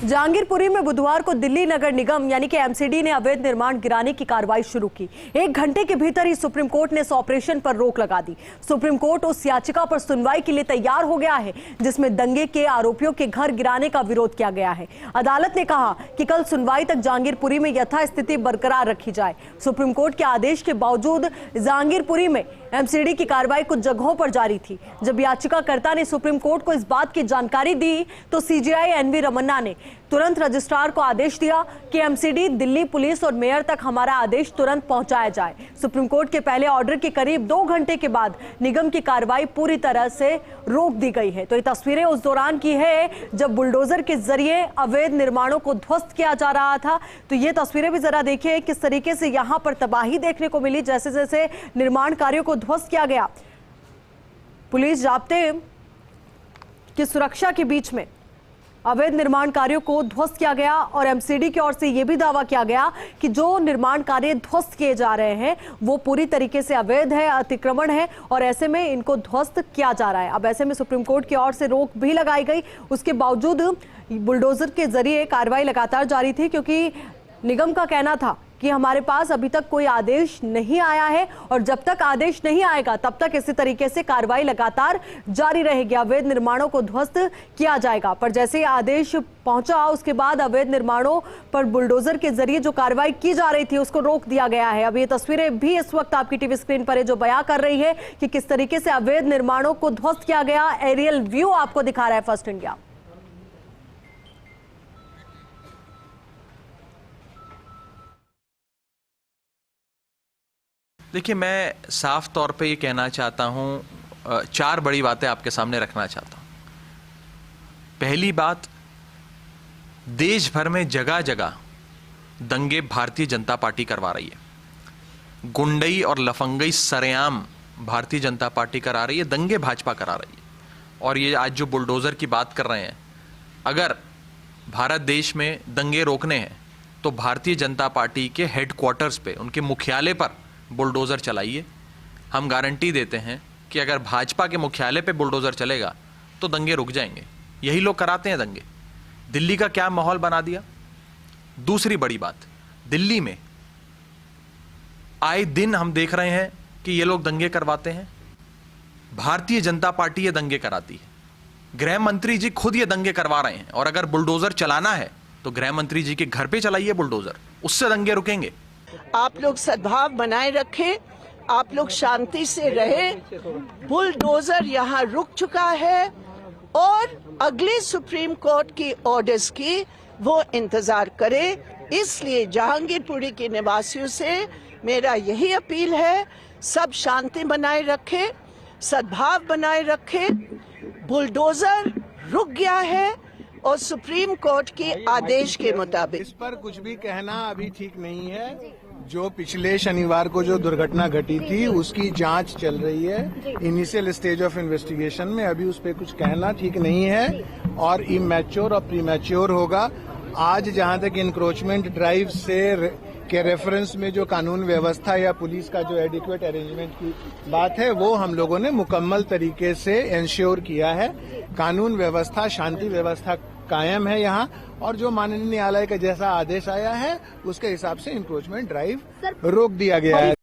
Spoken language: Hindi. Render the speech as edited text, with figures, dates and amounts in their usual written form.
जहांगीरपुरी में बुधवार को दिल्ली नगर निगम यानी कि एमसीडी ने अवैध निर्माण गिराने की कार्रवाई शुरू की। 1 घंटे के भीतर ही सुप्रीम कोर्ट ने इस ऑपरेशन पर रोक लगा दी। सुप्रीम कोर्ट उस याचिका पर सुनवाई के लिए तैयार हो गया है जिसमें दंगे के आरोपियों के घर गिराने का विरोध किया गया है। अदालत ने कहा कि कल सुनवाई तक जहांगीरपुरी में यथास्थिति बरकरार रखी जाए। सुप्रीम कोर्ट के आदेश के बावजूद जहांगीरपुरी में एमसीडी की कार्रवाई कुछ जगहों पर जारी थी। जब याचिकाकर्ता ने सुप्रीम कोर्ट को इस बात की जानकारी दी तो सीजेआई एनवी रमन्ना ने तुरंत रजिस्ट्रार को आदेश दिया कि एमसीडी, दिल्ली पुलिस और मेयर तक हमारा आदेश तुरंत पहुंचाया जाए। सुप्रीम कोर्ट के पहले ऑर्डर के करीब 2 घंटे के बाद निगम की कार्रवाई पूरी तरह से रोक दी गई है। तो ये तस्वीरें उस दौरान की है जब बुलडोजर के जरिए अवैध निर्माणों को ध्वस्त किया जा रहा था। तो ये तस्वीरें भी जरा देखिए किस तरीके से यहां पर तबाही देखने को मिली। जैसे जैसे निर्माण कार्यों को ध्वस्त किया गया, पुलिस जाब्ते की सुरक्षा के बीच में अवैध निर्माण कार्यों को ध्वस्त किया गया और एमसीडी की ओर से यह भी दावा किया गया कि जो निर्माण कार्य ध्वस्त किए जा रहे हैं वो पूरी तरीके से अवैध है, अतिक्रमण है और ऐसे में इनको ध्वस्त किया जा रहा है। अब ऐसे में सुप्रीम कोर्ट की ओर से रोक भी लगाई गई। उसके बावजूद बुलडोजर के जरिए कार्रवाई लगातार जारी थी क्योंकि निगम का कहना था कि हमारे पास अभी तक कोई आदेश नहीं आया है और जब तक आदेश नहीं आएगा तब तक इसी तरीके से कार्रवाई लगातार जारी रहेगी, अवैध निर्माणों को ध्वस्त किया जाएगा। पर जैसे ही आदेश पहुंचा उसके बाद अवैध निर्माणों पर बुलडोजर के जरिए जो कार्रवाई की जा रही थी उसको रोक दिया गया है। अब ये तस्वीरें भी इस वक्त आपकी टीवी स्क्रीन पर है जो बयां कर रही है कि किस तरीके से अवैध निर्माणों को ध्वस्त किया गया। एरियल व्यू आपको दिखा रहा है फर्स्ट इंडिया। देखिए, मैं साफ तौर पे ये कहना चाहता हूँ, 4 बड़ी बातें आपके सामने रखना चाहता हूँ। पहली बात, देश भर में जगह जगह दंगे भारतीय जनता पार्टी करवा रही है। गुंडई और लफंगई सरेआम भारतीय जनता पार्टी करा रही है, दंगे भाजपा करा रही है। और ये आज जो बुलडोज़र की बात कर रहे हैं, अगर भारत देश में दंगे रोकने हैं तो भारतीय जनता पार्टी के हेडक्वार्टर्स पे, उनके मुख्यालय पर बुलडोज़र चलाइए। हम गारंटी देते हैं कि अगर भाजपा के मुख्यालय पे बुलडोज़र चलेगा तो दंगे रुक जाएंगे। यही लोग कराते हैं दंगे। दिल्ली का क्या माहौल बना दिया। दूसरी बड़ी बात, दिल्ली में आए दिन हम देख रहे हैं कि ये लोग दंगे करवाते हैं। भारतीय जनता पार्टी ये दंगे कराती है। गृह मंत्री जी खुद ये दंगे करवा रहे हैं और अगर बुलडोज़र चलाना है तो गृह मंत्री जी के घर पे चलाइए बुलडोज़र, उससे दंगे रुकेंगे। आप लोग सद्भाव बनाए रखें, आप लोग शांति से रहे। बुलडोजर यहाँ रुक चुका है और अगले सुप्रीम कोर्ट की ऑर्डर्स की वो इंतजार करे। इसलिए जहांगीरपुरी के निवासियों से मेरा यही अपील है, सब शांति बनाए रखें, सद्भाव बनाए रखें। बुलडोजर रुक गया है और सुप्रीम कोर्ट के आदेश के मुताबिक इस पर कुछ भी कहना अभी ठीक नहीं है। जो पिछले शनिवार को जो दुर्घटना घटी थी उसकी जांच चल रही है, इनिशियल स्टेज ऑफ इन्वेस्टिगेशन में। अभी उस पर कुछ कहना ठीक नहीं है और इमैच्योर और प्रीमैच्योर होगा। आज जहां तक इंक्रोचमेंट ड्राइव से के रेफरेंस में जो कानून व्यवस्था या पुलिस का जो एडिक्वेट अरेंजमेंट की बात है वो हम लोगों ने मुकम्मल तरीके से इंश्योर किया है। कानून व्यवस्था, शांति व्यवस्था कायम है यहाँ और जो माननीय न्यायालय का जैसा आदेश आया है उसके हिसाब से इंक्रोचमेंट ड्राइव रोक दिया गया है।